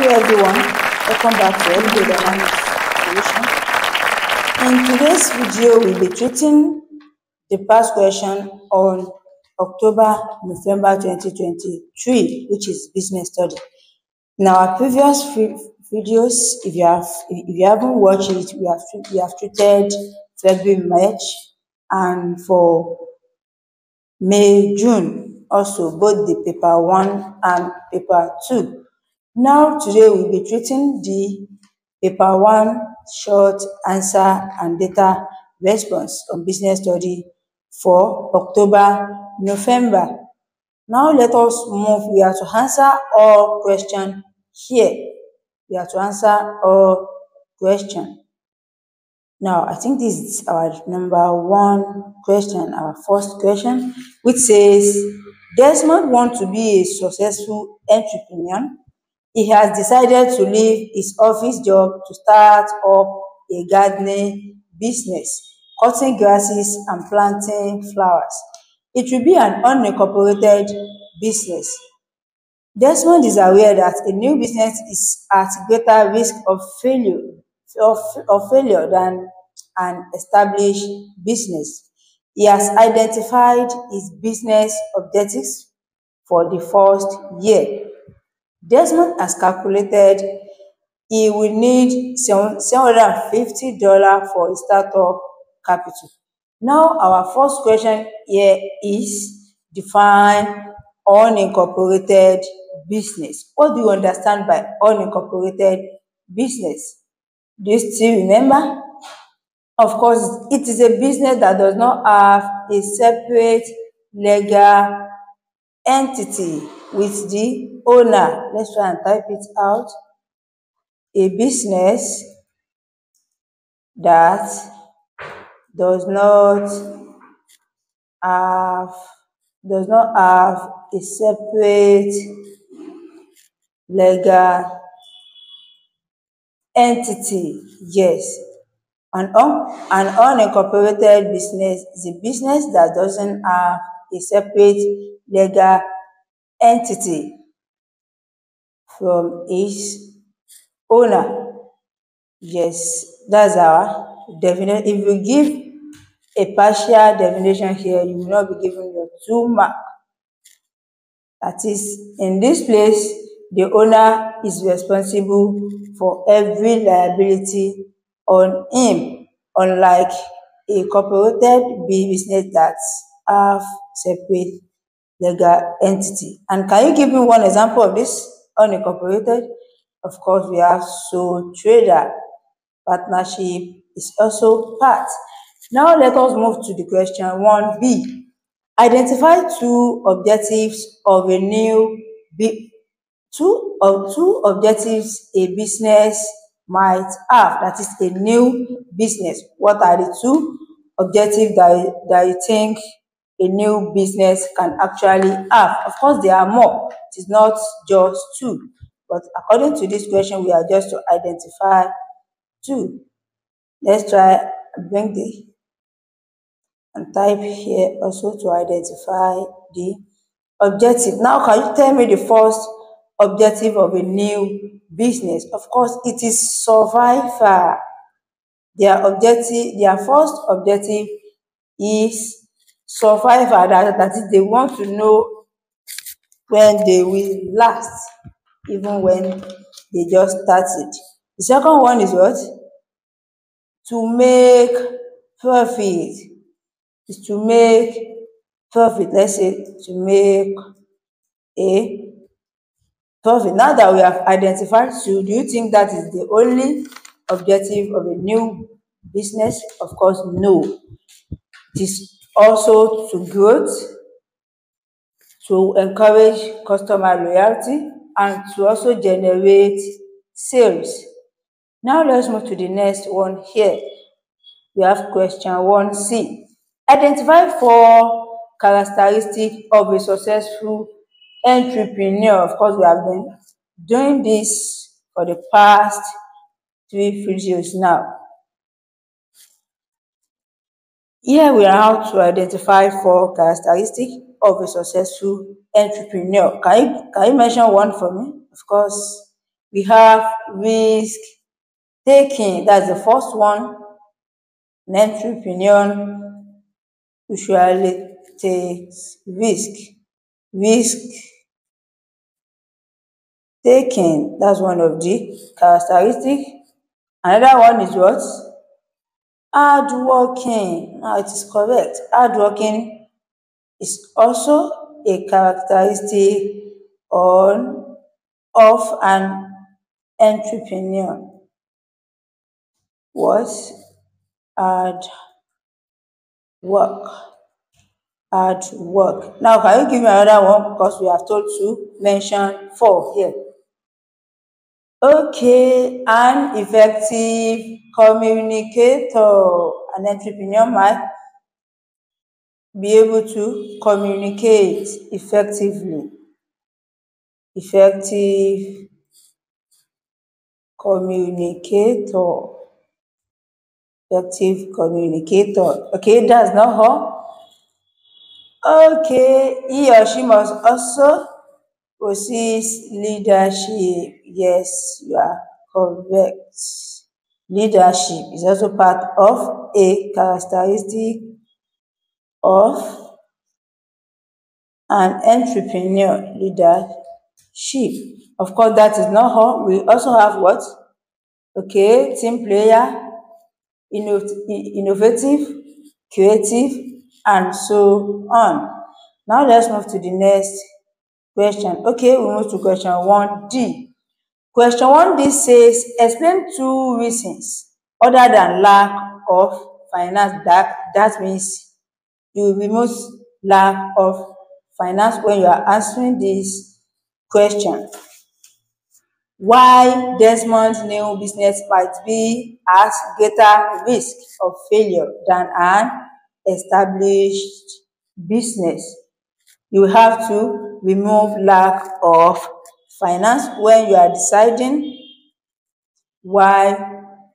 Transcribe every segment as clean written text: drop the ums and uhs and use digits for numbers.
Hello everyone, welcome back to Edutainment solution. In today's video, we'll be treating the past question on October-November 2023, which is business study. In our previous videos, if you haven't watched it, we have treated February, March, and for May, June, also both the paper 1 and paper 2. Now, today we'll be treating the paper 1 short answer and data response on business study for October, November. Now let us move. We have to answer all questions here. We have to answer all questions. Now, I think this is our number 1 question, our first question, which says, Desmond wants to be a successful entrepreneur. He has decided to leave his office job to start up a gardening business, cutting grasses and planting flowers. It will be an unincorporated business. Desmond is aware that a new business is at greater risk of failure than an established business. He has identified his business objectives for the first year. Desmond has calculated he will need $750 for his startup capital. Now, our first question here is define unincorporated business. What do you understand by unincorporated business? Do you still remember? Of course, it is a business that does not have a separate legal entity with the owner. Let's try and type it out. A business that does not have a separate legal entity. Yes. An unincorporated business is a business that doesn't have a separate legal entity from its owner. Yes, that's our definition. If you give a partial definition here, you will not be given your 2 marks. That is, in this place, the owner is responsible for every liability on him, unlike a corporated business that have separate legal entity. And can you give me one example of this unincorporated? Of course, we have sole trader. Partnership is also part. Now let us move to the question 1B. Identify 2 objectives of a new two objectives a business might have. That is a new business. What are the 2 objectives that you think a new business can actually have? Of course, there are more. It is not just 2. But according to this question, we are just to identify 2. Let's try and bring and type here also to identify the objective. Now, can you tell me the first objective of a new business? Of course, it is survival. Their first objective is survival. That is, they want to know when they will last, even when they just started. The second one is what? To make profit. Is to make profit. Let's say to make a profit. Now that we have identified 2, do you think that is the only objective of a new business? Of course, no. It is also to growth, to encourage customer loyalty, and to also generate sales. Now let's move to the next one here. We have question 1C. Identify 4 characteristics of a successful entrepreneur. Of course, we have been doing this for the past 3 videos now. Here we are how to identify 4 characteristics of a successful entrepreneur. Can you mention one for me? Of course, We have risk taking, that's the first one. An entrepreneur usually takes risk. Risk taking, that's one of the characteristics. Another one is what? Hardworking. Now it is correct. Hardworking is also a characteristic on of an entrepreneur. What? Hard work. Hard work. Now, can you give me another one? Because we have told to mention 4 here. Okay, an effective communicator. An entrepreneur might be able to communicate effectively. Effective communicator. Effective communicator. Okay, that's not her. Okay, he or she must also possess leadership. Yes, you are correct. Leadership is also part of a characteristic of an entrepreneur. Leadership. Of course, that is not all. We also have what? Okay, team player, innovative, creative, and so on. Now let's move to the next question. Okay, we move to question 1D. Question 1D says, explain 2 reasons other than lack of finance. That means you remove lack of finance when you are answering this question. Why Desmond's new business might be at greater risk of failure than an established business. You have to remove lack of finance when you are deciding why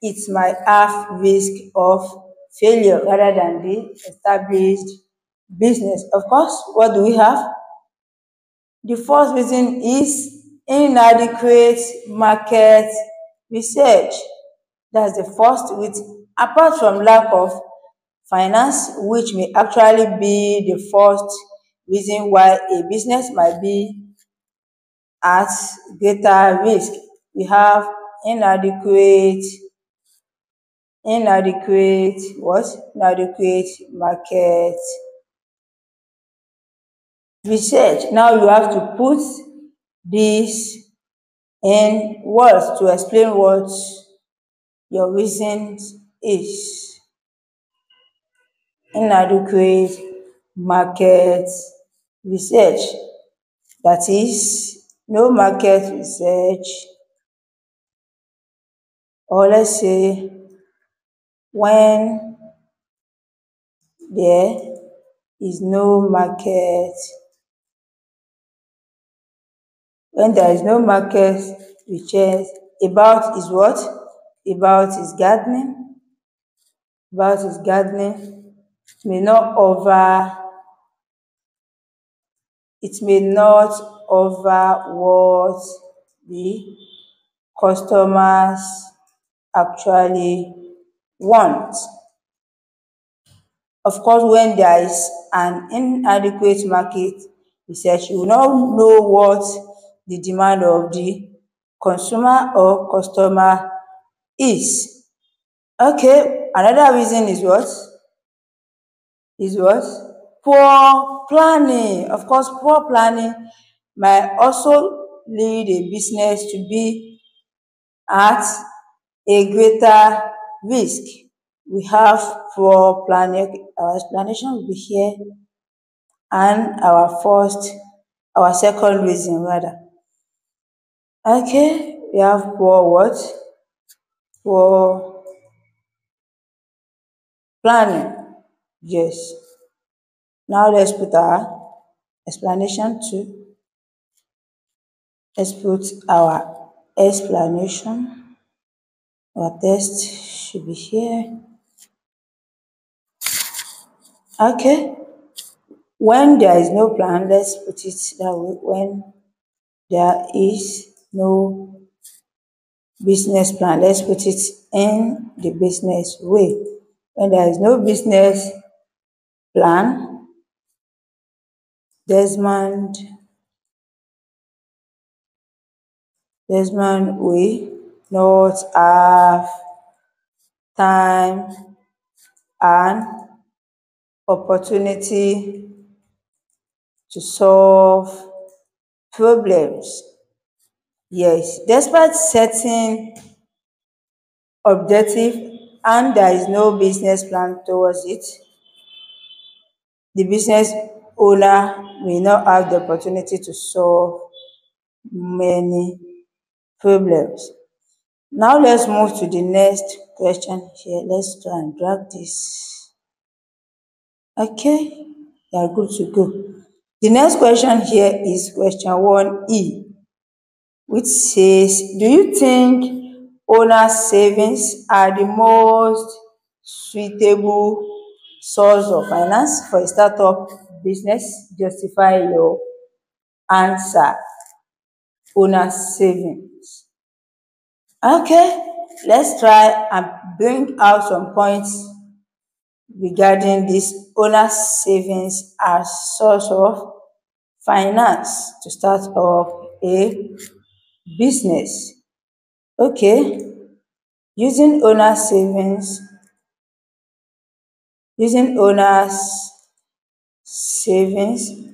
it might have risk of failure rather than the established business. Of course, what do we have? The first reason is inadequate market research. That's the first reason. Apart from lack of finance, which may actually be the first reason why a business might be at greater risk, we have inadequate what? Inadequate market research. Now you have to put this in words to explain what your reason is. Inadequate market research. That is, no market research, or let's say when there is no market, when there is no market research about is what? About is gardening. About is gardening. It may not over what the customers actually want. Of course, when there is an inadequate market research, you will not know what the demand of the consumer or customer is. Okay, another reason is what? Is what? Poor planning. Of course, poor planning might also lead a business to be at a greater risk. We have poor planning. Our explanation will be here, and our second reason rather. Okay, we have poor what? Poor planning. Yes. Now let's put our explanation to. Let's put our explanation. Our test should be here. Okay. When there is no plan, let's put it that way. When there is no business plan. Let's put it in the business way. When there is no business plan, Desmond will not have time and opportunity to solve problems. Yes, despite setting objective and there is no business plan towards it, the business owner may not have the opportunity to solve many problems. Now let's move to the next question here. Let's try and drag this. Okay, we are good to go. The next question here is question 1E, which says, do you think owner savings are the most suitable source of finance for a startup business? Justify your answer. Owner savings. Okay, let's try and bring out some points regarding this owner savings as source of finance to start up a business. Okay, using owner's savings,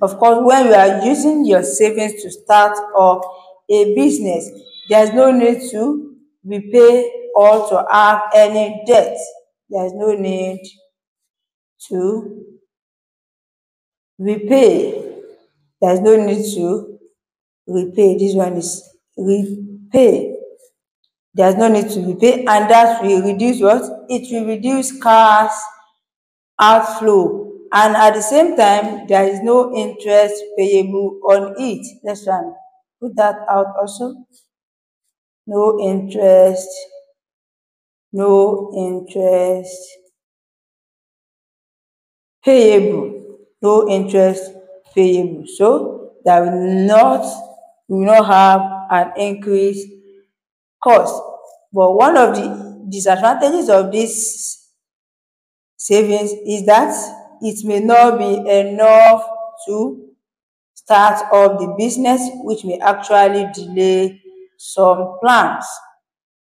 of course, when you are using your savings to start up a business, there's no need to repay or to have any debt. There's no need to repay. There's no need to repay. This one is repay. There's no need to repay, and that will reduce what? It will reduce cash outflow, and at the same time, there is no interest payable on it. Let's try and put that out also. No interest payable. No interest payable. So that will not have an increased cost. But one of the disadvantages of this savings is that it may not be enough to start up the business, which may actually delay some plans.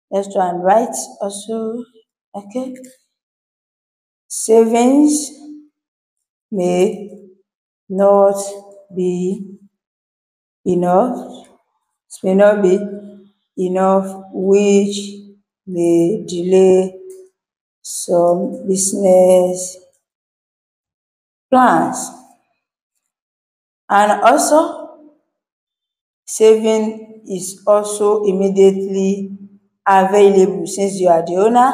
Let's try and write also. Okay, savings may not be enough. It may not be enough, which may delay some business plans. And also, saving is also immediately available since you are the owner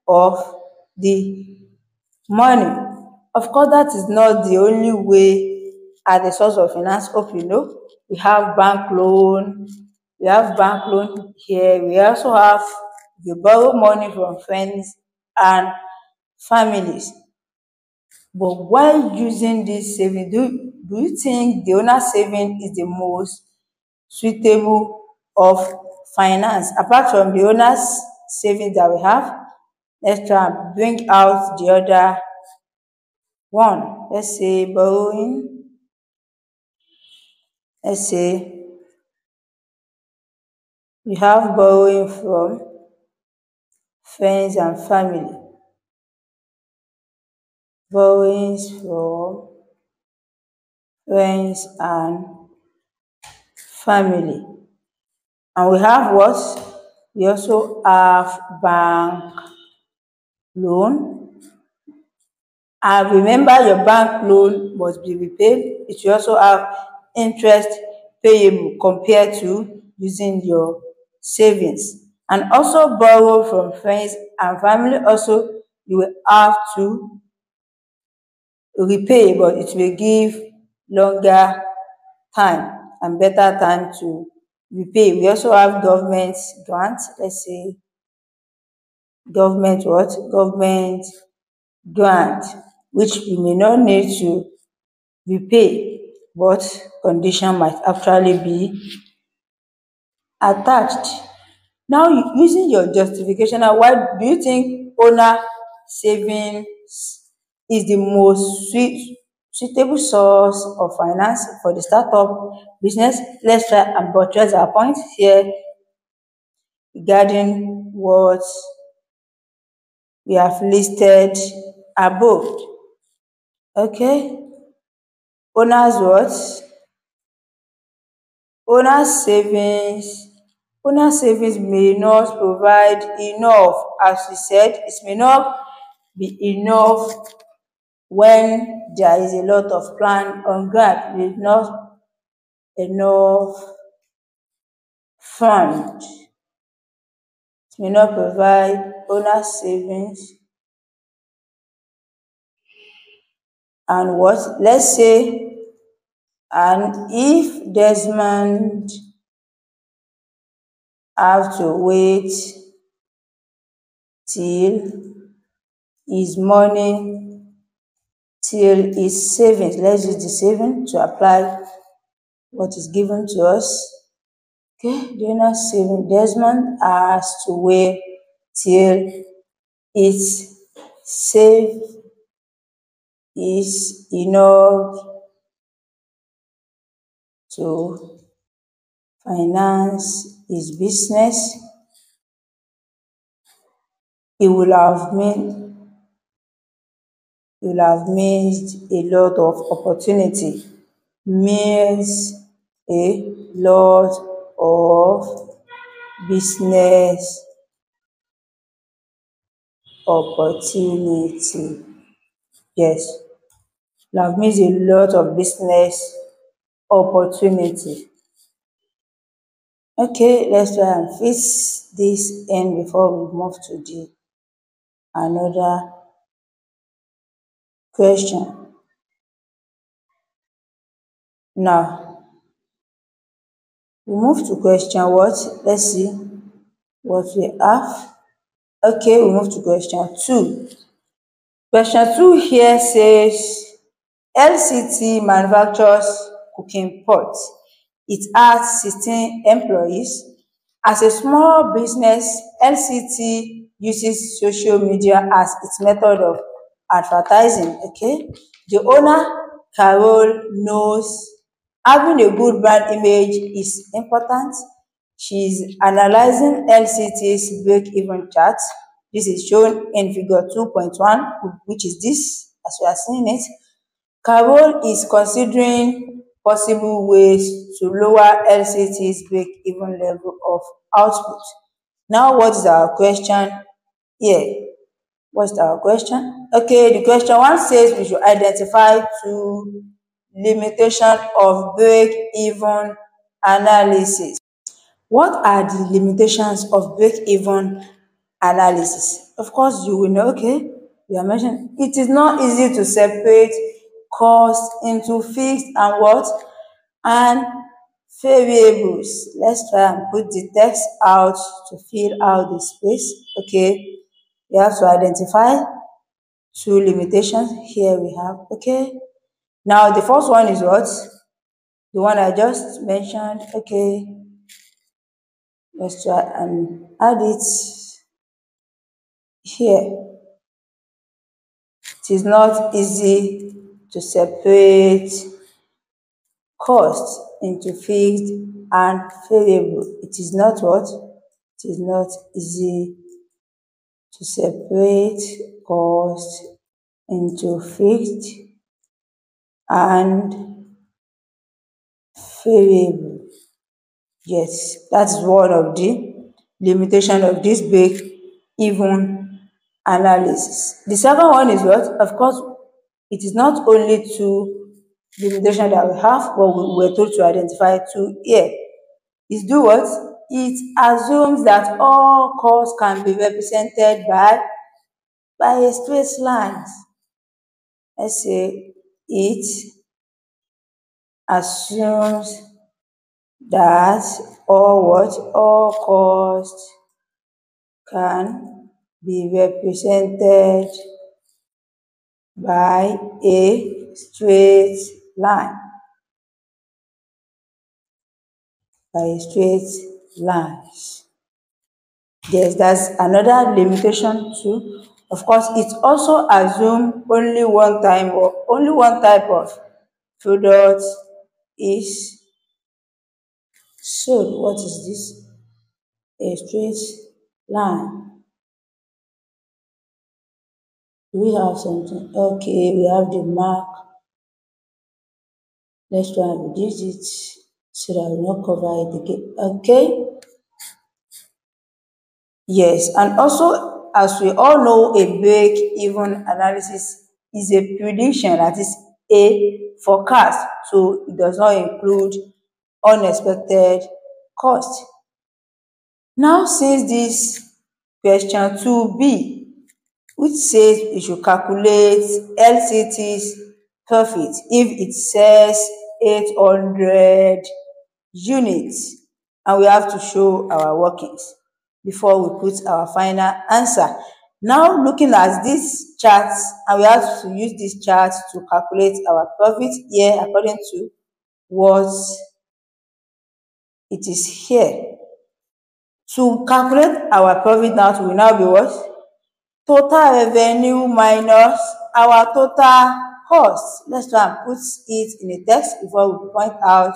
of the money. Of course, that is not the only way as a source of finance. Hope you know, we have bank loan. We have bank loan here. We also have, you borrow money from friends and families. But while using this saving, do you think the owner saving is the most suitable of finance? Apart from the owner's savings that we have, let's try and bring out the other one. Let's say borrowing. Let's say you have borrowing from friends and family. Borrowings from friends and family. And we have what? We also have bank loan. And remember, your bank loan must be repaid. It will also have interest payable compared to using your savings. And also borrow from friends and family. Also, you will have to repay, but it will give longer time and better time to repay. We also have government grants. Let's say government what? Government grant, which we may not need to repay, but condition might actually be attached. Now, using your justification, now why do you think owner savings is the most suitable source of finance for the startup business? Let's try and buttress our point here regarding what we have listed above. Okay, owner's what? Owner's savings. Owner savings may not provide enough, as we said, it may not be enough when there is a lot of plan on ground, there is not enough fund. It may not provide owner savings. And what? Let's say, and if Desmond have to wait till his money, till his savings, let's use the saving to apply what is given to us. Okay, the owner saving, Desmond has to wait till its save is enough to finance his business. He will have missed a lot of opportunity, means a lot of business opportunity. Yes, you have missed a lot of business opportunity. Okay, let's try and fix this in before we move to the another question. Now, we move to question what? Let's see what we have. Okay, we move to question 2. Question 2 here says, LCT manufactures cooking pots. It has 16 employees. As a small business, LCT uses social media as its method of advertising. Okay, the owner, Carol, knows having a good brand image is important. She's analyzing LCT's break-even chart. This is shown in figure 2.1, which is this, as we are seeing it. Carol is considering possible ways to lower LCT's break-even level of output. Now, what is our question here? What's our question? Okay, the question 1 says we should identify 2 limitations of break-even analysis. What are the limitations of break-even analysis? Of course, you will know, okay, we are mentioning it is not easy to separate cost into fixed and what? And variables. Let's try and put the text out to fill out the space. Okay, we have to identify 2 limitations. Here we have, okay. Now, the first one is what? The one I just mentioned. Okay, let's try and add it here. It is not easy to separate cost into fixed and variable. It is not what? It is not easy to separate cost into fixed and variable. Yes, that's one of the limitation of this break-even analysis. The second one is what? Of course, it is not only 2 limitations that we have, but we were told to identify 2 here. Is do what? It assumes that all costs can be represented by a straight line. Let's say it assumes that all costs can be represented by a straight line. By a straight line. Yes, that's another limitation too. Of course, it also assume only one type of product is sold. What is this? A straight line. Do we have something? Okay, we have the mark. Let's try and reduce it so that we will not cover it again. Okay. Yes, and also as we all know, a break-even analysis is a prediction, that is a forecast, so it does not include unexpected cost. Now, since this question 2B, which says we should calculate LCT's profit if it sells 800 units, and we have to show our workings before we put our final answer. Now, looking at this chart, and we have to use this chart to calculate our profit here according to what it is here. To calculate our profit now, it will now be what? Total revenue minus our total cost. Let's try and put it in a text before we point out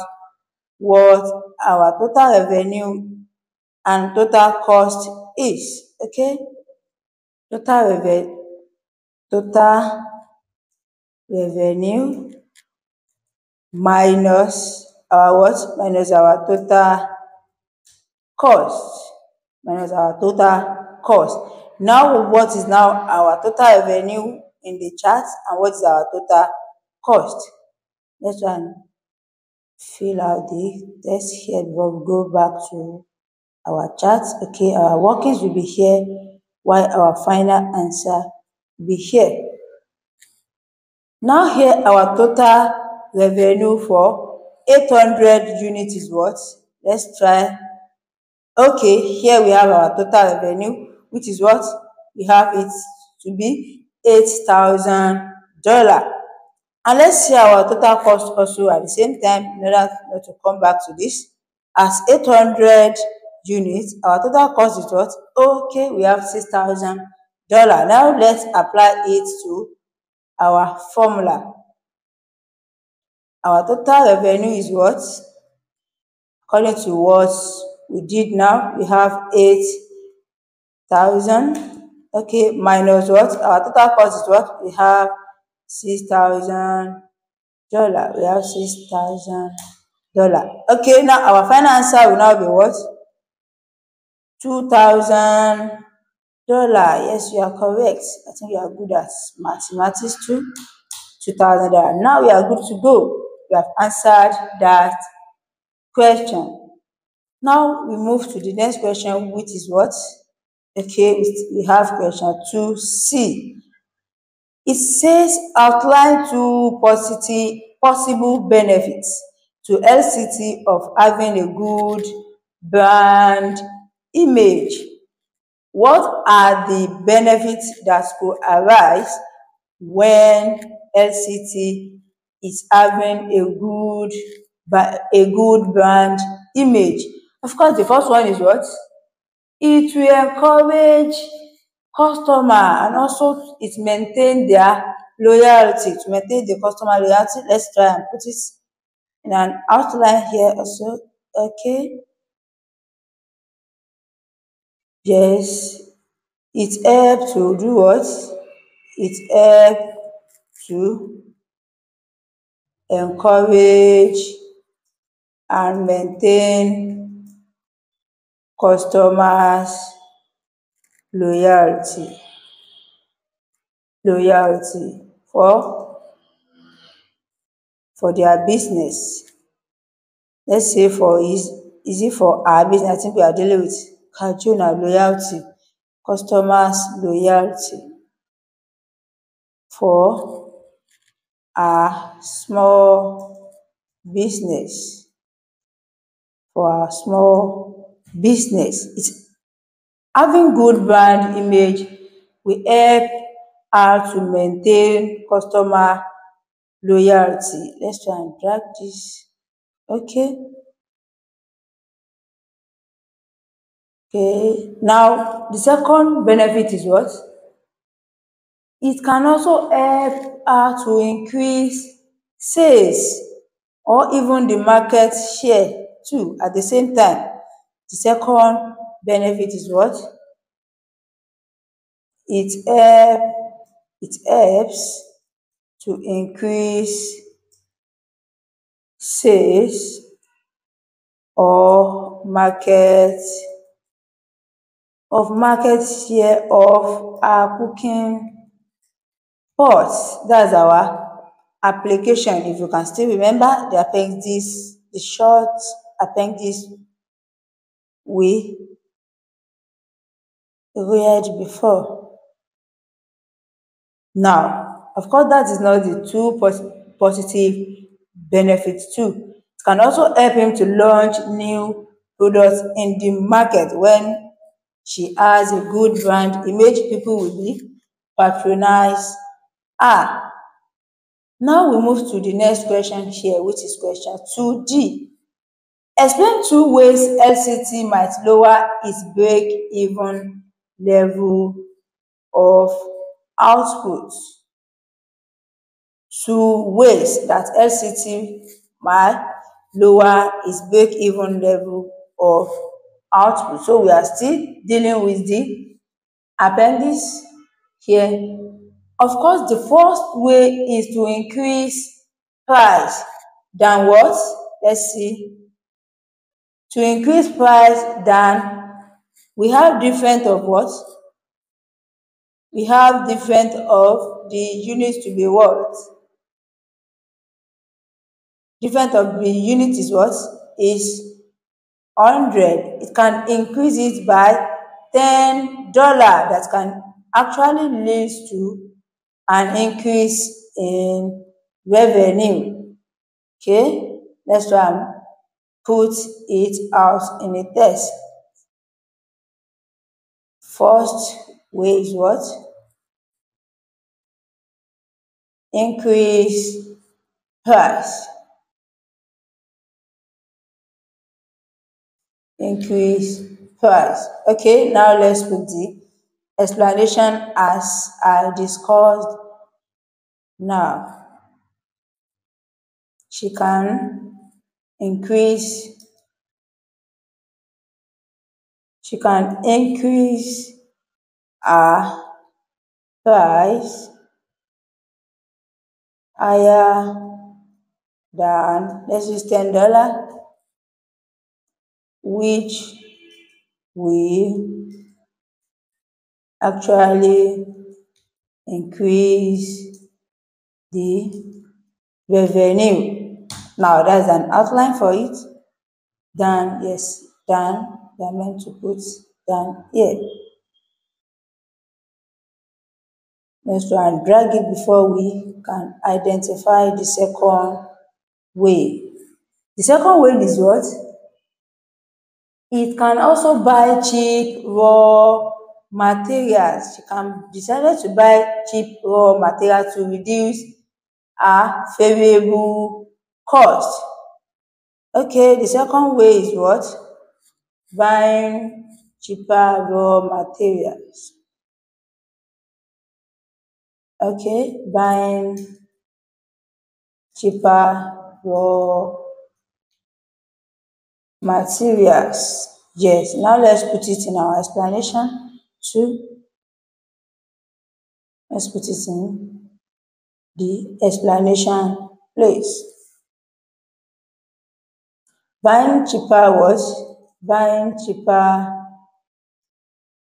what our total revenue and total cost is. Okay, total revenue minus our what? Minus our total cost. Minus our total cost. Now, what is now our total revenue in the chart, and what is our total cost? Let's try and fill out the text here before we go back to our chart. Okay, our workings will be here, while our final answer will be here. Now, here our total revenue for 800 units is what? Let's try. Okay, here we have our total revenue, which is what? We have it to be $8,000. And let's see our total cost also at the same time, in order not to come back to this. As 800 units, our total cost is what? Okay, we have $6,000. Now let's apply it to our formula. Our total revenue is what? According to what we did now, we have 8,000. Okay, minus what? Our total cost is what? We have $6,000. We have $6,000. Okay, now our final answer will now be what? $2,000. Yes, you are correct. I think you are good at mathematics too. $2,000. Now we are good to go. We have answered that question. Now we move to the next question, which is what? Okay, we have question 2C. It says outline two possible benefits to LCT of having a good brand image. What are the benefits that could arise when LCT is having a good brand image? Of course, the first one is what? It will encourage customer, and also it maintain their loyalty. To maintain the customer loyalty, let's try and put it in an outline here also. Okay. Yes, it helps to do what? It helps to encourage and maintain customers loyalty for their business. Let's say is it for our business? I think we are dealing with consumer loyalty, customers loyalty for our small business. It's having good brand image will help her to maintain customer loyalty. Let's try and drag this. Okay. Okay, now the second benefit is what? It can also help her to increase sales or even the market share too at the same time. The second benefit is what? It helps to increase sales or market share of our cooking pots. That's our application. If you can still remember the appendix, the short appendix we read before. Now, of course, that is not the two positive benefits too. It can also help him to launch new products in the market. When she has a good brand image, people will be patronize her. Now we move to the next question here, which is question 2D. Explain two ways LCT might lower its break-even level of output. Two ways that LCT might lower its break-even level of output. So we are still dealing with the appendix here. Of course, the first way is to increase price than what? Let's see. To increase price than, we have different of what? We have different of the units to be what? Different of the unit is what? Is 100. It can increase it by $10. That can actually lead to an increase in revenue. Okay, let's try and put it out in a test. First way is what? Increase price. Increase price. Okay, now let's put the explanation as I discussed now. She can increase her price higher than, let's use $10, which will actually increase the revenue. Now that's an outline for it. Then yes, then we are meant to put down here. Let's try and drag it before we can identify the second way. The second way is what? It can also buy cheap raw materials. She can decide to buy cheap raw material to reduce her variable cost. Okay, the second way is what? Buying cheaper raw materials. Okay, buying cheaper raw materials. Yes, now let's put it in our explanation too. Let's put it in the explanation place. Buying cheaper what? Buying cheaper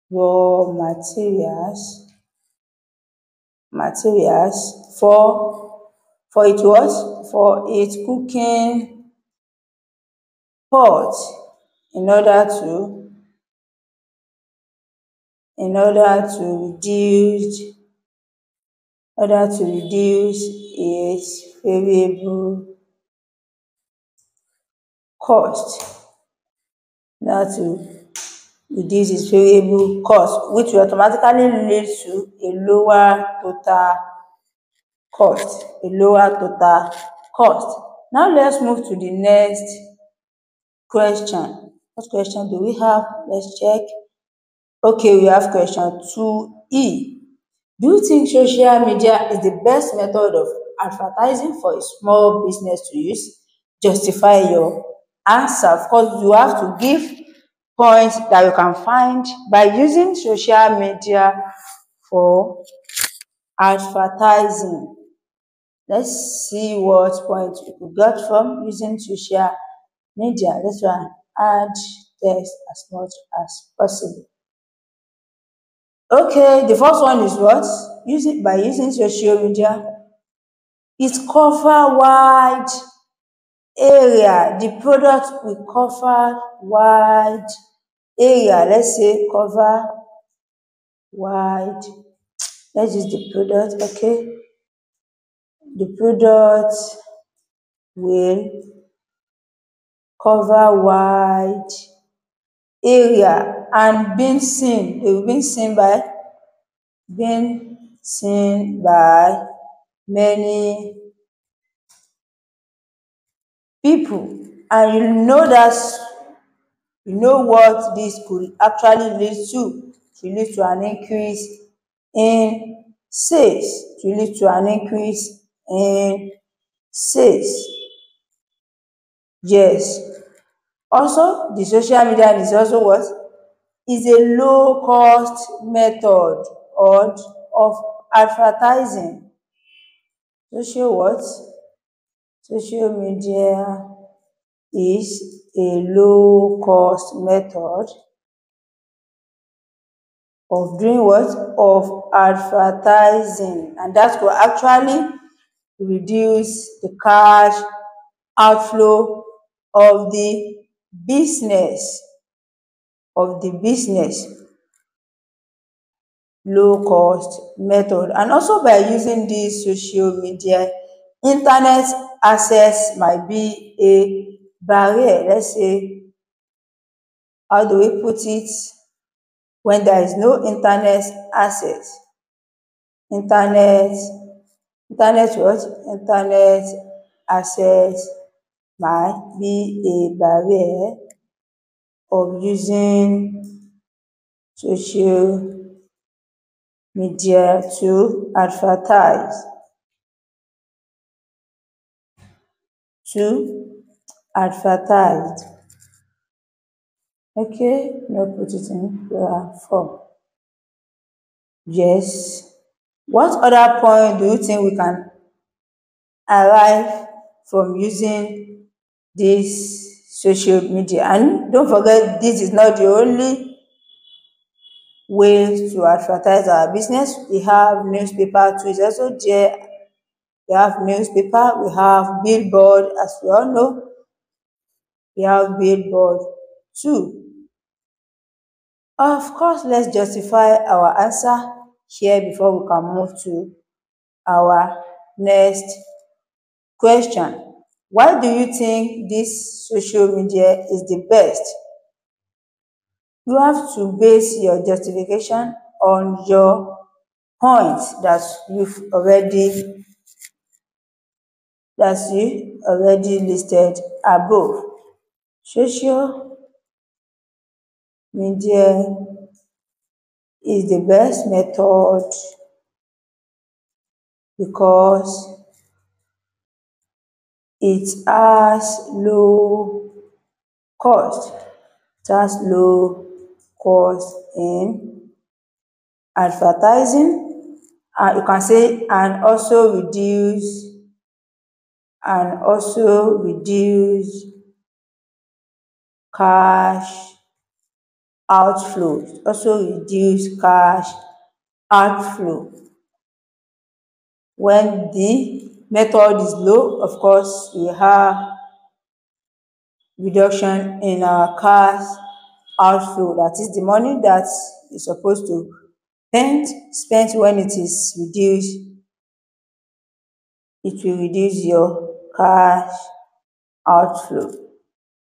raw materials for it what? For its cooking pot in order to reduce its variable cost. Now to reduce its variable cost, which will automatically lead to a lower total cost. Now let's move to the next question. What question do we have? Let's check. Okay, we have question 2E. Do you think social media is the best method of advertising for a small business to use? Justify your answer. Of course, you have to give points that you can find by using social media for advertising. Let's see what points we got from using social media. Let's try and add text as much as possible. Okay, the first one is what? By using social media, it cover wide area. The product will cover wide area. Let's say cover wide. Let's use the product. Okay, the product will cover wide area and being seen. They will be seen by many people, and you know what this could actually lead to. To lead to an increase in sales. To lead to an increase in sales. Yes. Also, the social media is also what? Is a low cost method of advertising. Social what? Social media is a low cost method of doing what? Of advertising. And that will actually reduce the cash outflow of the business. Low cost method. And also by using this social media, internet access might be a barrier. Let's say, how do we put it? When there is no internet access. Internet what? Internet access might be a barrier of using social media to advertise. Okay, now put it in plural form. Yes. What other point do you think we can arrive from using this social media? And don't forget, this is not the only way to advertise our business. We have newspaper too. It's also there. We have newspaper, we have billboard, as we all know. We have billboard too. Of course, let's justify our answer here before we can move to our next question. Why do you think this social media is the best? You have to base your justification on your points that you already listed above. Social media is the best method because it has low cost. It has low cost in advertising. You can say, and also reduce cash outflow. Also reduce cash outflow. When the method is low, of course, we have reduction in our cash outflow. That is the money that is supposed to spent when it is reduced. It will reduce your cash outflow.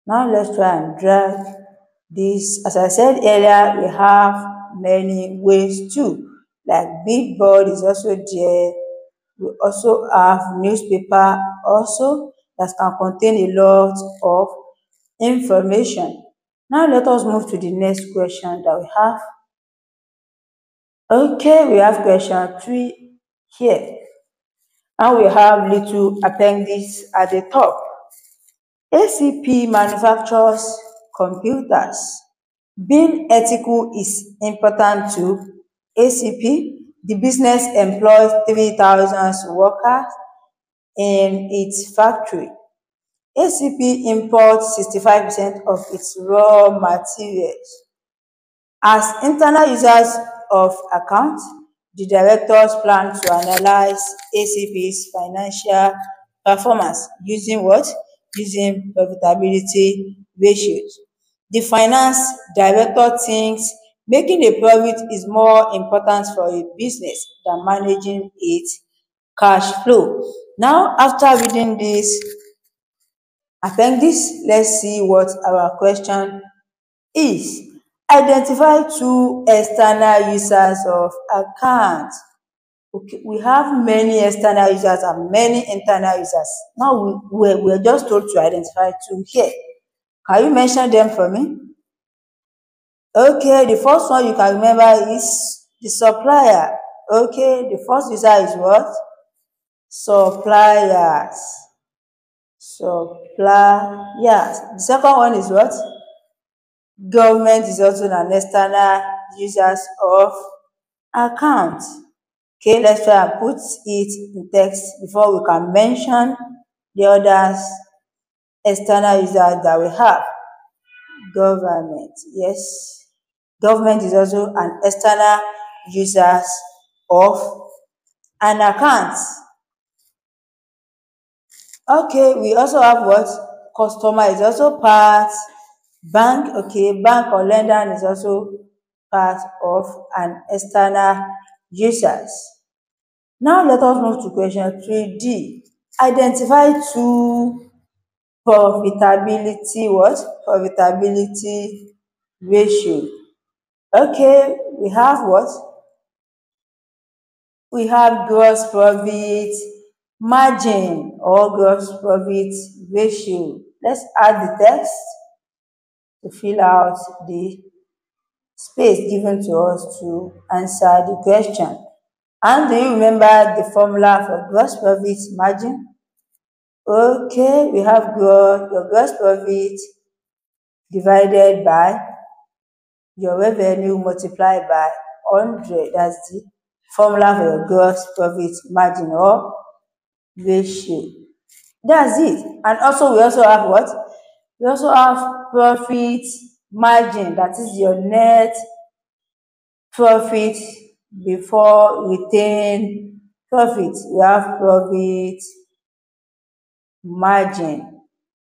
Now let's try and drag this. As I said earlier, we have many ways too. Like billboard is also there. We also have newspaper also that can contain a lot of information. Now let us move to the next question that we have. Okay, we have question 3 here. And we have little appendix at the top. ACP manufactures computers. Being ethical is important to ACP. The business employs 3,000 workers in its factory. ACP imports 65% of its raw materials. As internal users of accounts, the directors plan to analyze ACP's financial performance using what? Using profitability ratios. The finance director thinks making a profit is more important for a business than managing its cash flow. Now, after reading this appendix, let's see what our question is. Identify 2 external users of accounts. Okay, we have many external users and many internal users. Now we're just told to identify 2 here. Can you mention them for me? Okay, the first one you can remember is the supplier. Okay, the first user is what? Suppliers. Suppliers. The second one is what? Government is also an external users of account. Okay, let's try and put it in text before we can mention the others external users that we have. Government, yes. Government is also an external users of an account. Okay, we also have what? Customer is also part. Bank, okay, bank or lender is also part of an external users. Now let us move to question 3D. Identify 2 profitability what? Profitability ratio. Okay, we have what? We have gross profit margin or gross profit ratio. Let's add the text to fill out the space given to us to answer the question. And do you remember the formula for gross profit margin? Okay, we have your gross profit divided by your revenue multiplied by 100. That's the formula for your gross profit margin or ratio. That's it. And also we also have what? We also have profit margin. That is your net profit before retained profit. We have profit margin.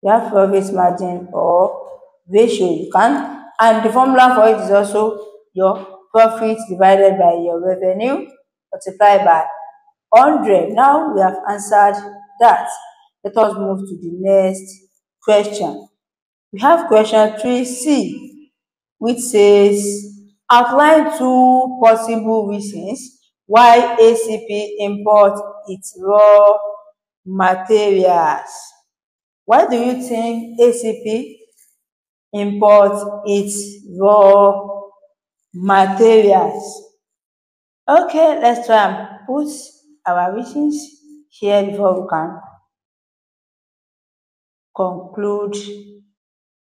You have profit margin or ratio. You can, and the formula for it is also your profit divided by your revenue multiplied by 100. Now we have answered that. Let us move to the next question. We have question 3C, which says outline 2 possible reasons why ACP imports its raw materials. Why do you think ACP imports its raw materials? Okay, let's try and put our reasons here before we can conclude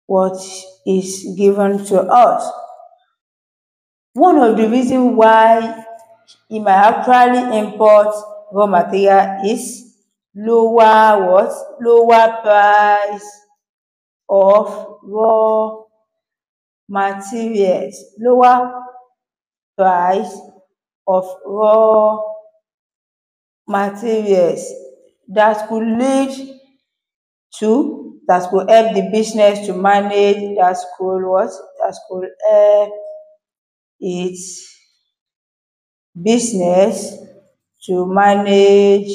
what is given to us. One of the reasons why it might actually import raw material is lower what? Lower price of raw materials. Lower price of raw materials that could lead to, that could help the business to manage, that could what? That could help its business to manage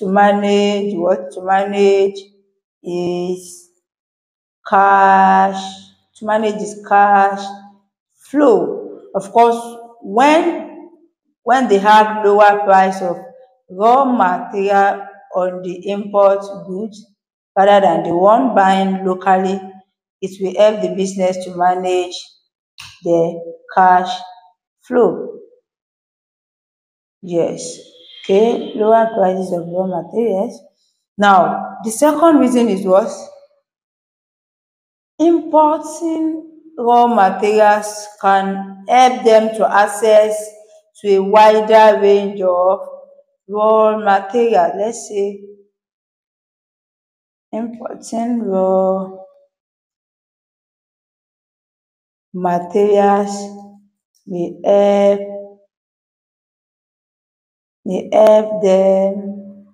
what? To manage its cash, to manage its cash flow. Of course, when they have lower price of raw material on the import goods rather than the one buying locally, It will help the business to manage the cash flow. Yes. Okay, lower prices of raw materials. Now, the second reason is what? Importing raw materials can help them to access to a wider range of raw material. Let's say importing raw materials may help them,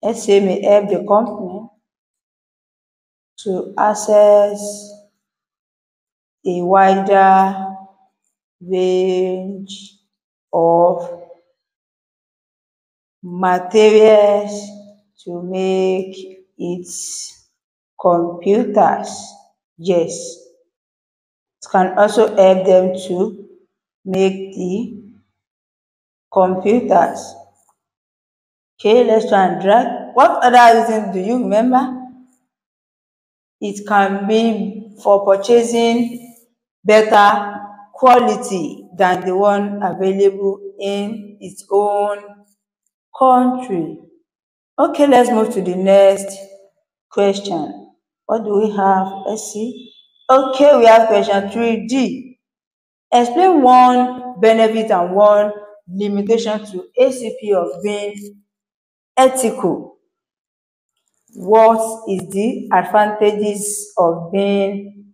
let's say may help the company to access a wider range of materials to make its computers. Yes, it can also help them to make the computers. Okay, let's try and drag. What other reason do you remember? It can be for purchasing better quality than the one available in its own country. Okay, let's move to the next question. What do we have? Let's see. Okay, we have question 3D. Explain one benefit and one limitation to ACP of being ethical. What is the advantages of being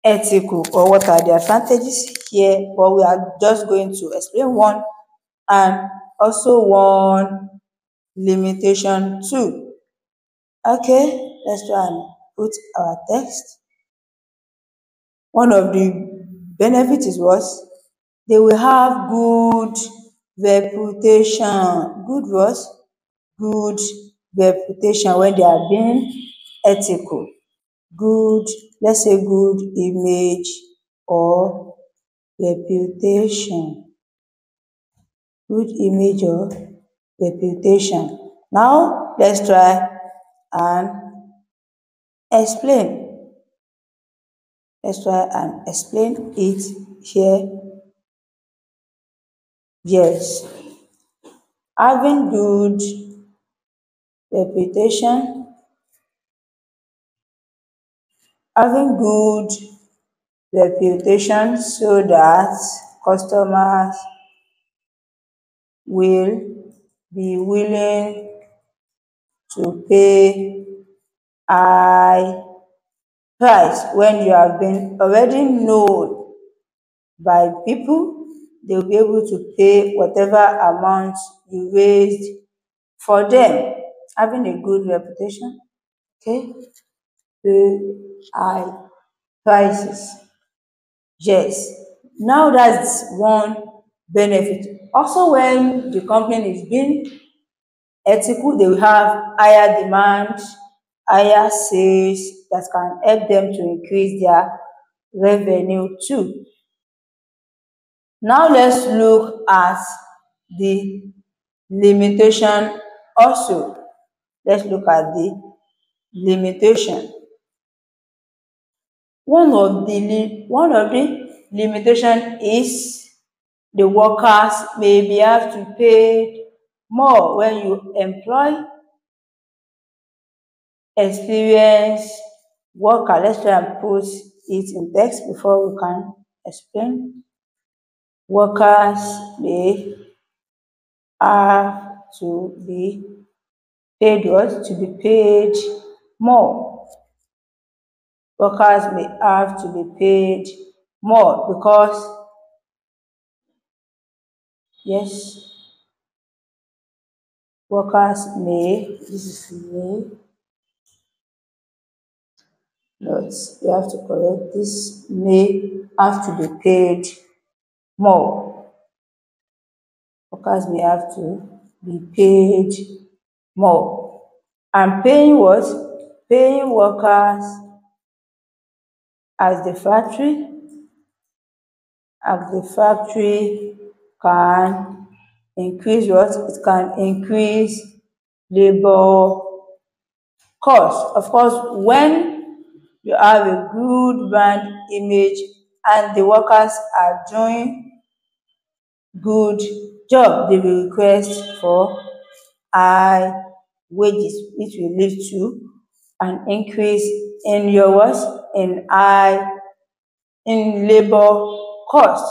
ethical, or what are the advantages here? But we are just going to explain one and also one limitation too. Okay, let's try and put our text. One of the benefits is what? They will have good reputation. Good what? Good reputation when they are being ethical. Good, let's say good image or reputation. Good image or reputation. Now, let's try and explain. Let's try and explain it here. Yes, having good reputation, having good reputation so that customers will be willing to pay high price when you have been already known by people. They will be able to pay whatever amount you raised for them. Having a good reputation, okay, pay high prices. Yes. Now that's one benefit. Also, when the company is being ethical, they will have higher demand, higher sales that can help them to increase their revenue too. Now let's look at the limitation also. Let's look at the limitation. One of the limitation is the workers may be have to pay more when you employ experienced worker. Let's try and put it in text before we can explain. Workers may have to be paid what? To be paid more. Workers may have to be paid more because, yes, workers may, this is may, not, you have to correct this, may have to be paid more. Workers may have to be paid more. And paying what? Paying workers as the factory can increase what? It can increase labor cost. Of course, when you have a good brand image, and the workers are doing good job, they will request for high wages, which will lead to an increase in your what? In labor cost.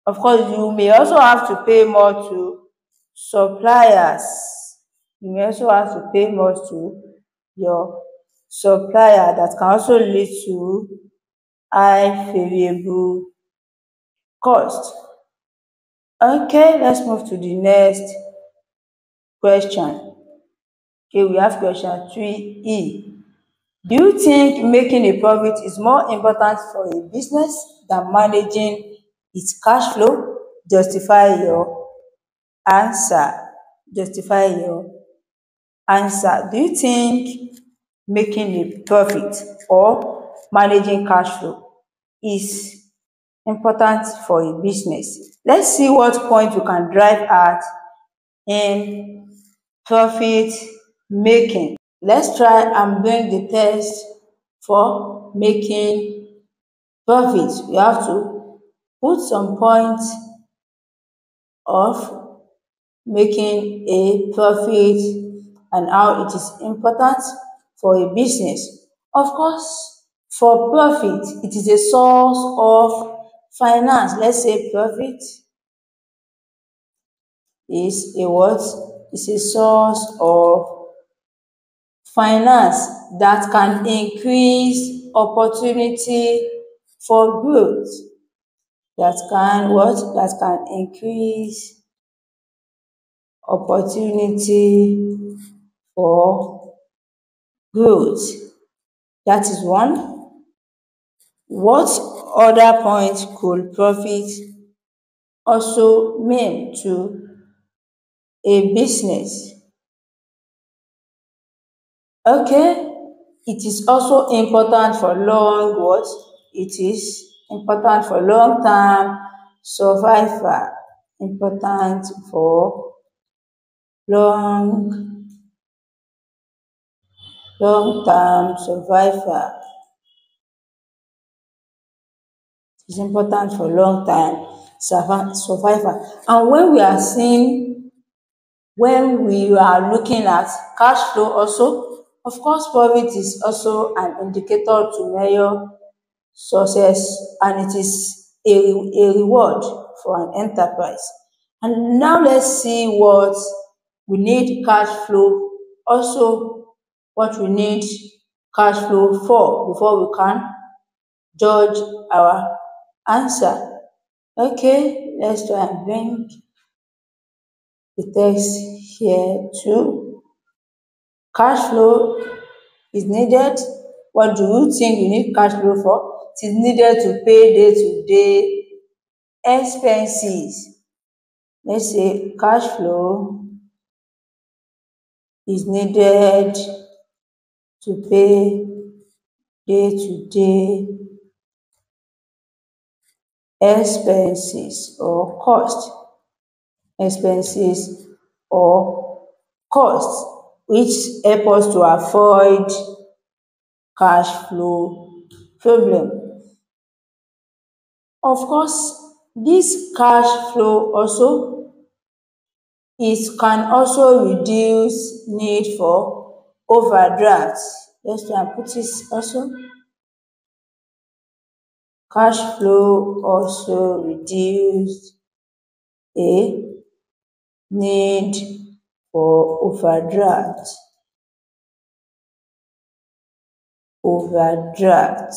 Of course, you may also have to pay more to suppliers. You may also have to pay more to your supplier. That can also lead to high variable cost. Okay, let's move to the next question. Okay, we have question 3E. Do you think making a profit is more important for a business than managing its cash flow? Justify your answer. Justify your answer. Do you think making a profit or managing cash flow is important for a business? Let's see what point we can drive at in profit making. Let's try and bring the test for making profit. We have to put some points of making a profit and how it is important for a business. Of course, for profit, it is a source of finance. Let's say profit is a what? It's a source of finance that can increase opportunity for growth. That can what? That can increase opportunity for growth. That is one. What other point could profit also mean to a business? Okay, it is also important for long what? It is important for long-term survival. Important for long-term survival. It's important for long-term survival. And when we are looking at cash flow also, of course, profit is also an indicator to measure success, and it is a reward for an enterprise. And now let's see what we need cash flow, also what we need cash flow for before we can judge our answer. Okay, let's try and bring the text here too. Cash flow is needed. What do you think you need cash flow for? It is needed to pay day-to-day expenses. Let's say cash flow is needed to pay day-to-day expenses or cost. Expenses or costs, which help us to avoid cash flow problem. Of course, this cash flow also can also reduce need for overdraft. Let's try and put this also. Cash flow also reduce a need for overdraft. Overdraft.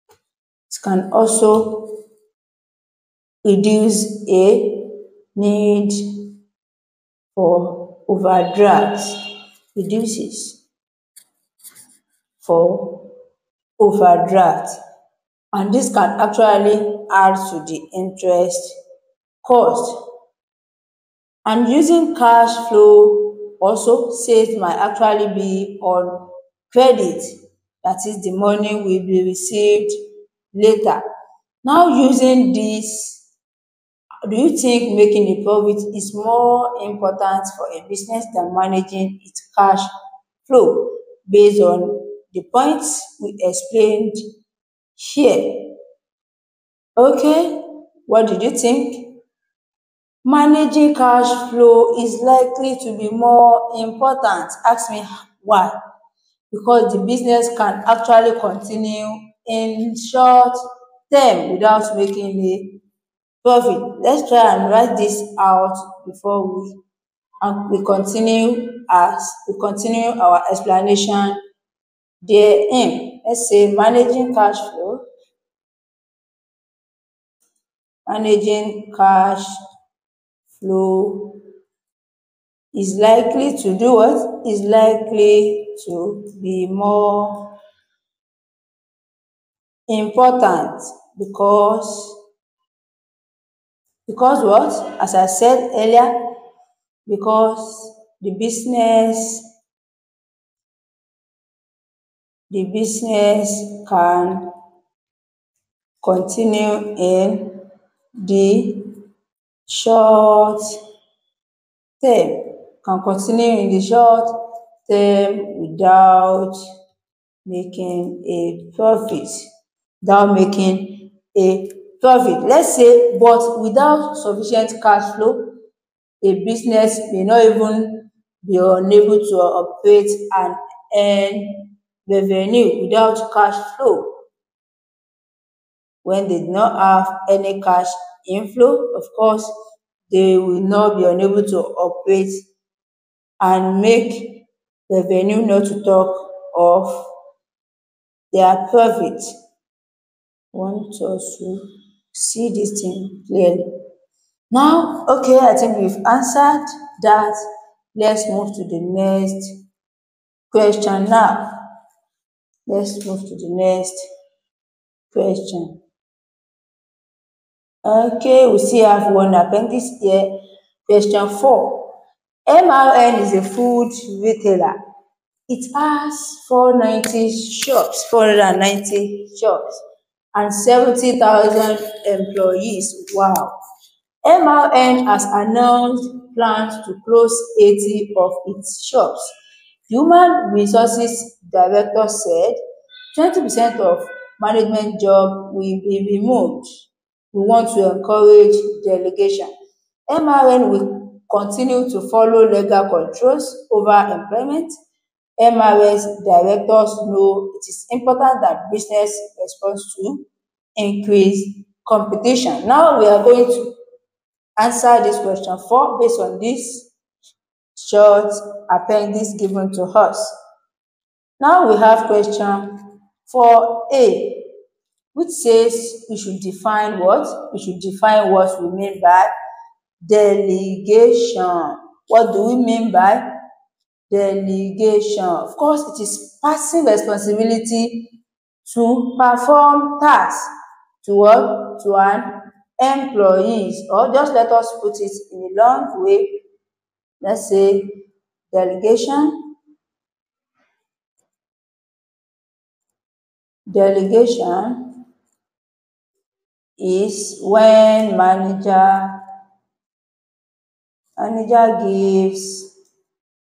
It can also reduce a need for overdraft. Reduces for overdraft. And this can actually add to the interest cost. And using cash flow also, sales might actually be on credit. That is, the money will be received later. Now, using this, do you think making a profit is more important for a business than managing its cash flow based on the points we explained here. Okay, what did you think? Managing cash flow is likely to be more important. Ask me why. Because the business can actually continue in short term without making a profit. Let's try and write this out before we continue our explanation therein. Let's say managing cash flow is likely to do what? Is likely to be more important because what? As I said earlier, because the business can continue in the short term, without making a profit. Let's say, but without sufficient cash flow, a business may not even be unable to operate and earn revenue. Without cash flow, when they do not have any cash inflow, of course, they will not be unable to operate and make revenue, not to talk of their profit. I want us to see this thing clearly. Now, okay, I think we've answered that. Let's move to the next question now. Let's move to the next question. Okay, we still have one appendix here. Question 4. MRN is a food retailer. It has 490 shops and 70,000 employees. Wow. MRN has announced plans to close 80 of its shops. Human Resources Director said 20% of management jobs will be removed. We want to encourage delegation. MRN will continue to follow legal controls over employment. MRS directors know it is important that business responds to increased competition. Now we are going to answer this question 4 based on this short appendix given to us. Now we have question 4A, which says we should define what? We should define what we mean by delegation. What do we mean by delegation? Of course, it is passing responsibility to perform tasks to what? To an employees, or just let us put it in a long way. Let's say delegation is when manager gives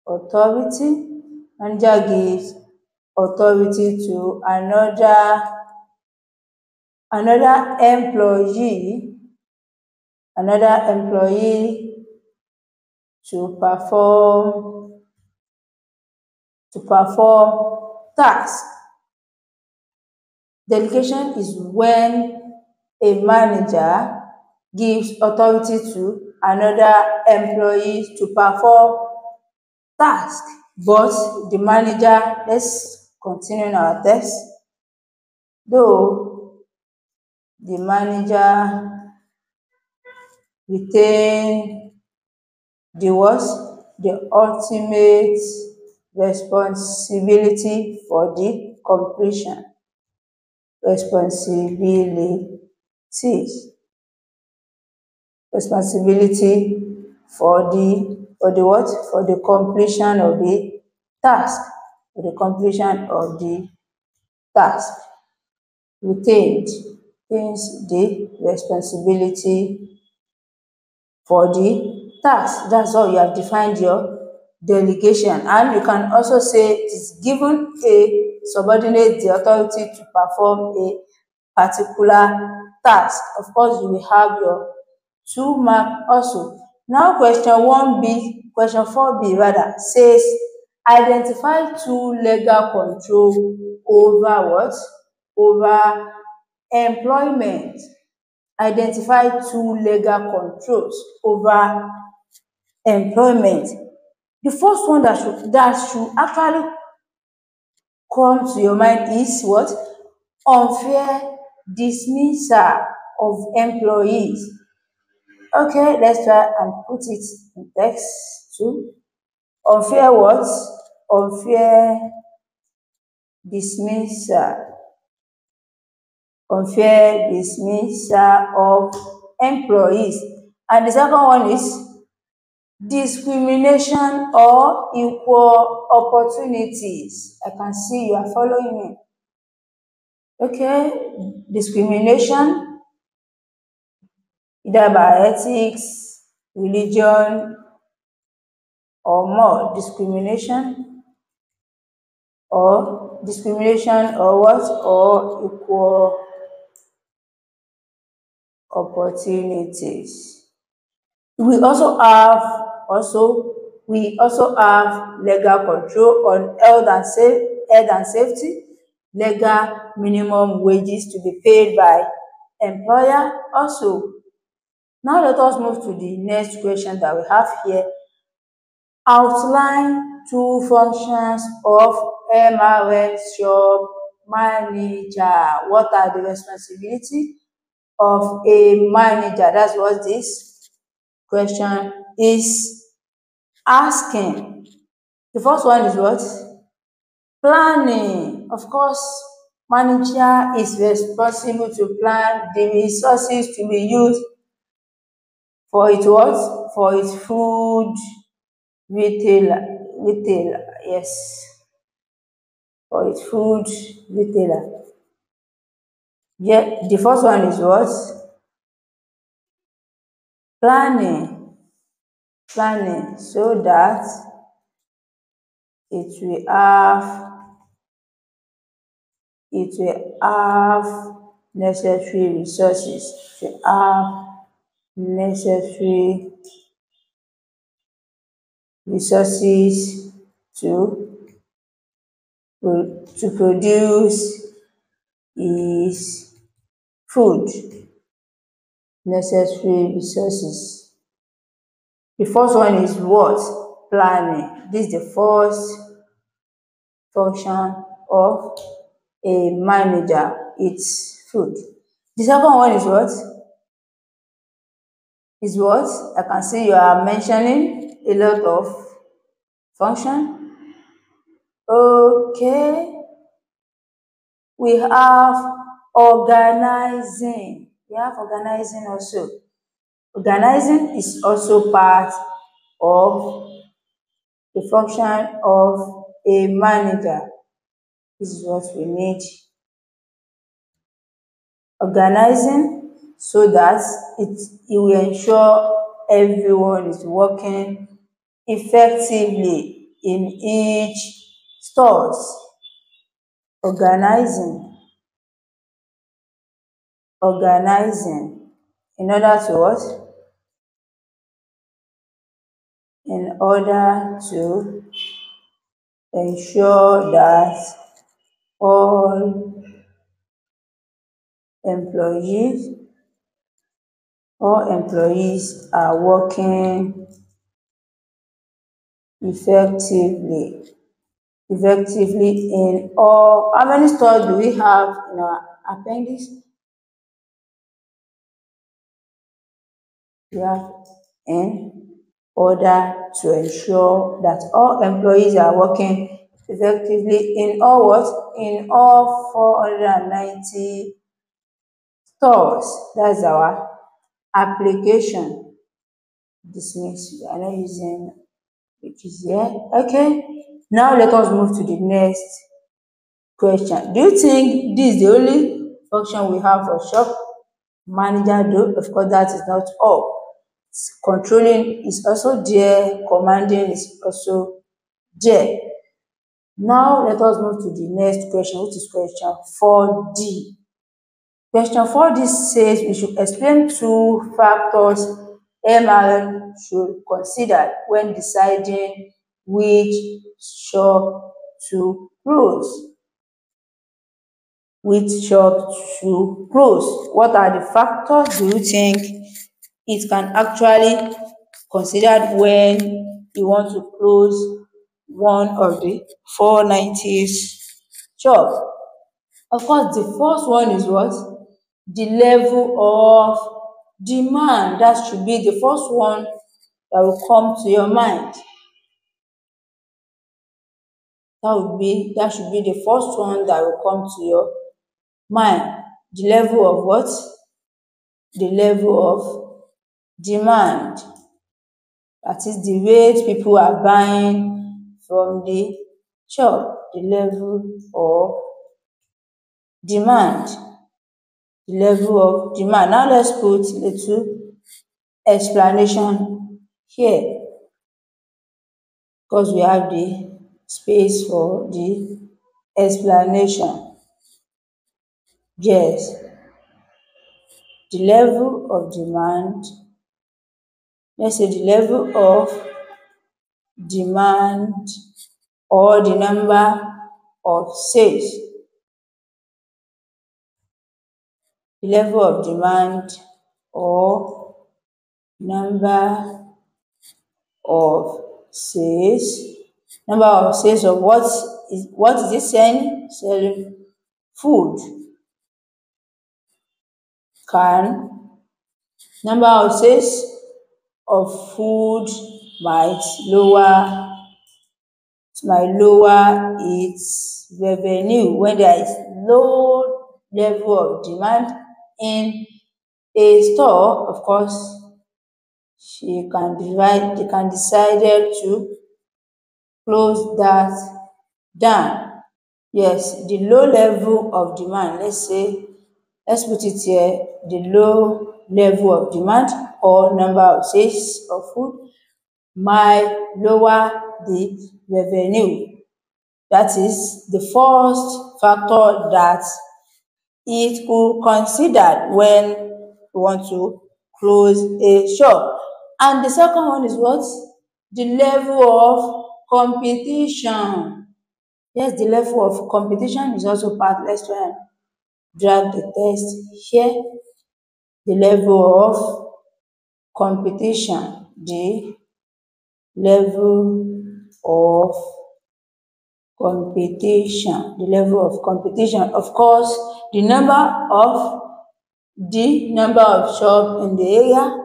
authority to another employee to perform tasks. Delegation is when a manager gives authority to another employee to perform tasks, but the manager, let's continue in our text, though the manager retain the ultimate responsibility for the completion. Responsibility for the completion of the task. Retained means the responsibility for the task. That's all. You have defined your delegation, and you can also say it is given a subordinate the authority to perform a particular task. Of course, you will have your 2 mark also. Now question 4b rather says identify 2 legal control over what? Over employment. Identify 2 legal controls over employment. The first one that should actually come to your mind is what? Unfair dismissal of employees. Okay, let's try and put it in text too. Unfair what? Unfair dismissal. Unfair dismissal of employees. And the second one is discrimination or equal opportunities. I can see you are following me. Okay, discrimination, either by ethics, religion, or more. Discrimination or what? Or equal opportunities. We also have legal control on health and safety, legal minimum wages to be paid by employer also. Now let us move to the next question that we have here. Outline 2 functions of MRM shop manager. What are the responsibilities of a manager? That's what this question is asking. The first one is what? Planning. Of course, manager is responsible to plan the resources to be used for its what? For its food retailer, yes. For its food retailer. Yeah, the first one is what? Planning, so that it will have necessary resources, to produce is food. Necessary resources. The first one is what? Planning. This is the first function of a manager. It's food. The second one is what? I can see you are mentioning a lot of function. Okay. We have organizing. Also. Organizing is also part of the function of a manager. This is what we need. Organizing so that it will ensure everyone is working effectively in each stores. Organizing in order to what? In order to ensure that all employees are working effectively in all. How many stores do we have in our appendix? We have in order to ensure that all employees are working effectively in all what? In all 490 stores. That's our application. Dismiss. We are not using which is here. Okay. Now let us move to the next question. Do you think this is the only function we have for shop manager? Though, of course, that is not all. Controlling is also there, commanding is also there. Now let us move to the next question, which is question 4D. Question 4D says we should explain two factors MRL should consider when deciding which shop to close. Which shop to close? What are the factors do you think it can actually consider when you want to close one of the 490s shop? Of course, the first one is what? The level of demand. That should be the first one that will come to your mind. That should be the first one that will come to your mind. The level of what? The level of demand. That is the rate people are buying from the shop. The level of demand. The level of demand. Now let's put a little explanation here, because we have the space for the explanation. Yes, the level of demand, let's say the level of demand or the number of sales. The level of demand or number of sales. Number of sales of what is it selling? Selling food. Number of sales of food might lower its revenue when there is low level of demand in a store. Of course, they can decide to close that down. Yes, the low level of demand, let's put it here, the low level of demand or number of sales of food might lower the revenue. That is the first factor that it could consider when you want to close a shop. And the second one is what? The level of competition. Yes, the level of competition is also part. Let's try and drag the text here. The level of competition. The level of competition. The level of competition. Of course, the number of shops in the area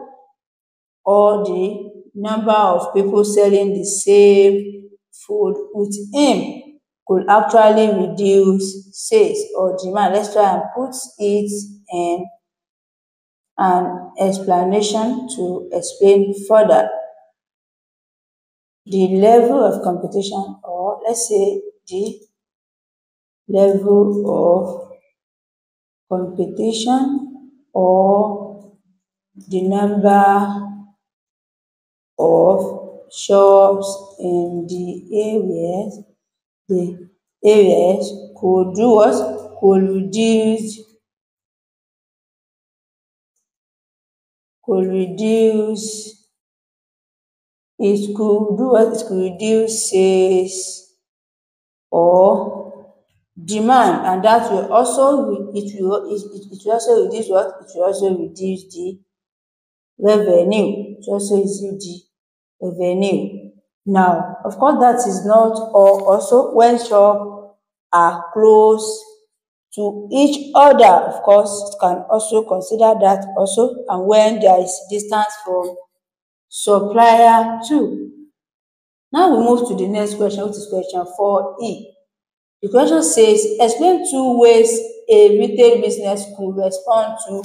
or the number of people selling the same food within could actually reduce sales or demand. Let's try and put it in an explanation to explain further. The level of competition, or let's say the level of competition or the number of shops in the areas could do what? Could reduce sales or demand, and that will also reduce what? It will also reduce the revenue. It will also reduce the revenue. Now, of course, that is not all. Also, when shops are close to each other, of course, it can also consider that also, and when there is distance from supplier too. Now we move to the next question, which is question 4E. The question says, explain two ways a retail business could respond to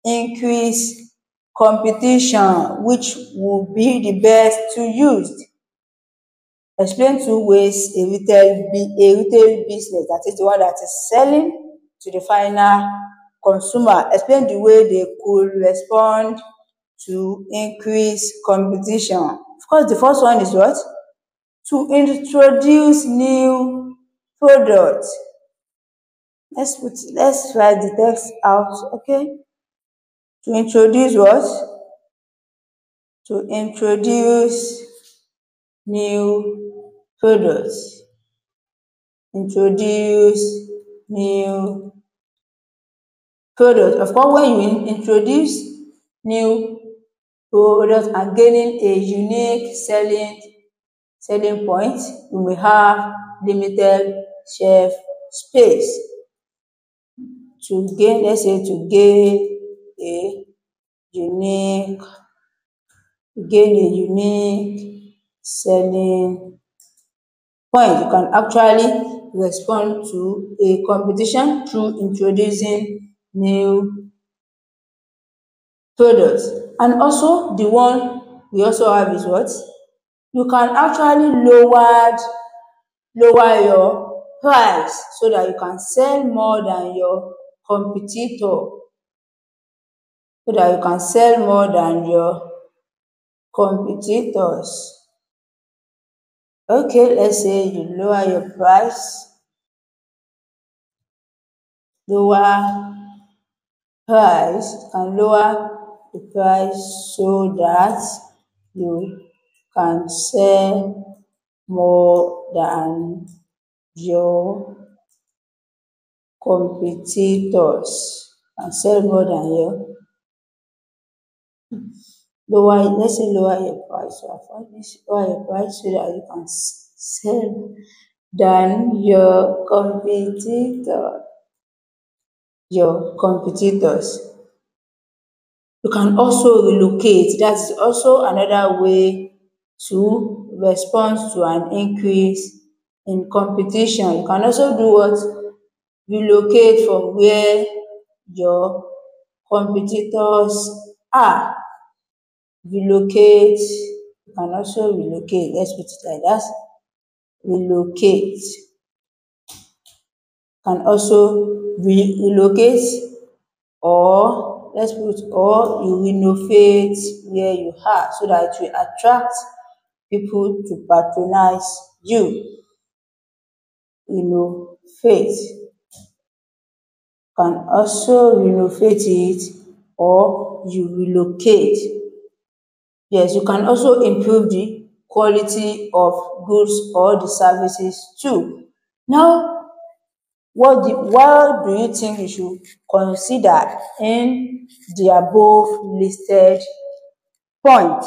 increased competition. Which would be the best to use? Explain two ways a retail business, that is the one that is selling to the final consumer. Explain the way they could respond to increase competition. Of course, the first one is what? To introduce new products. Let's write the text out, okay? To introduce what? To introduce new products. Introduce new products. Of course, when you introduce new products and gaining a unique selling point, you may have limited shelf space. Let's say to gain a unique selling point, you can actually respond to a competition through introducing new products. And also the one we also have is what? You can actually lower your price so that you can sell more than your competitor. So that you can sell more than your competitors. Okay, let's say you lower your price. Lower can lower the price so that you can sell more than your competitors. Let's say lower your price. So I find this lower your price so that you can sell than your competitors. You can also relocate. That's also another way to respond to an increase in competition. You can also do what? Relocate from where your competitors are. Relocate. You can also relocate. Let's put it like that. Relocate. Can also relocate, or you renovate where you are so that it will attract people to patronize you. Renovate. Can also renovate it, or you relocate. Yes, you can also improve the quality of goods or the services too. Now, what do you think you should consider in the above listed point?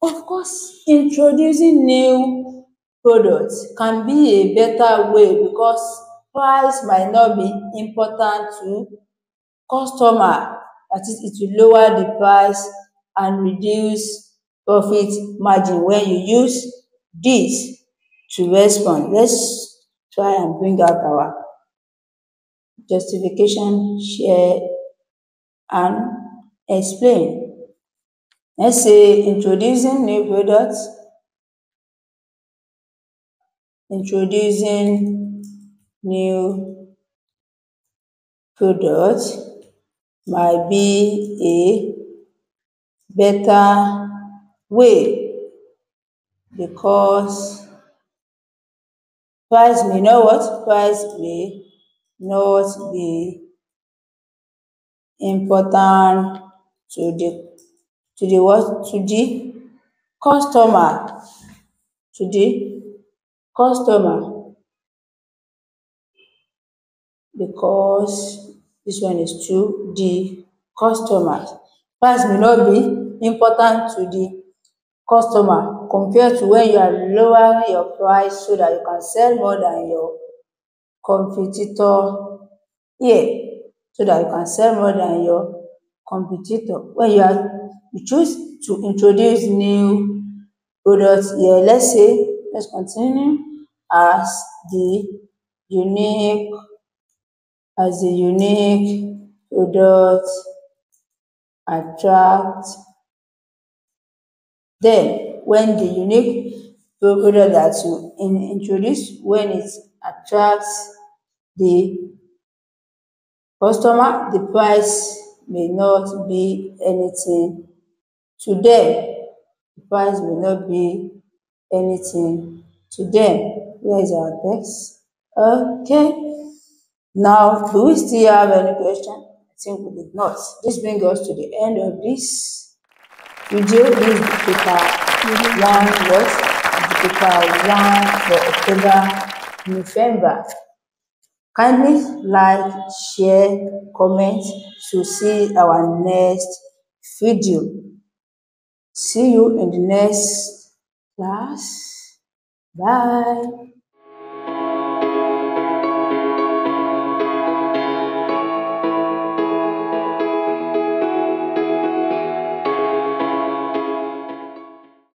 Of course, introducing new products can be a better way because price might not be important to customer. That is, it will lower the price and reduce profit margin when you use this to respond. Let's try and bring out our justification, share and explain. Let's say introducing new products. Introducing new products might be a better way because price may not be important to the customer. To the customer, because this one is to the customers. Price may not be important to the customer compared to when you are lowering your price so that you can sell more than your competitor here. So that you can sell more than your competitor. When you choose to introduce new products here, let's continue as the unique product attract. Then when the unique product that you introduce, when it attracts the customer, the price may not be anything to them. The price may not be anything to them. Where is our text? Okay. Now, do we still have any question? I think we did not. This brings us to the end of this video. This is the paper one, what? The paper one for October, November. Kindly like, share, comment to see our next video. See you in the next class. Bye.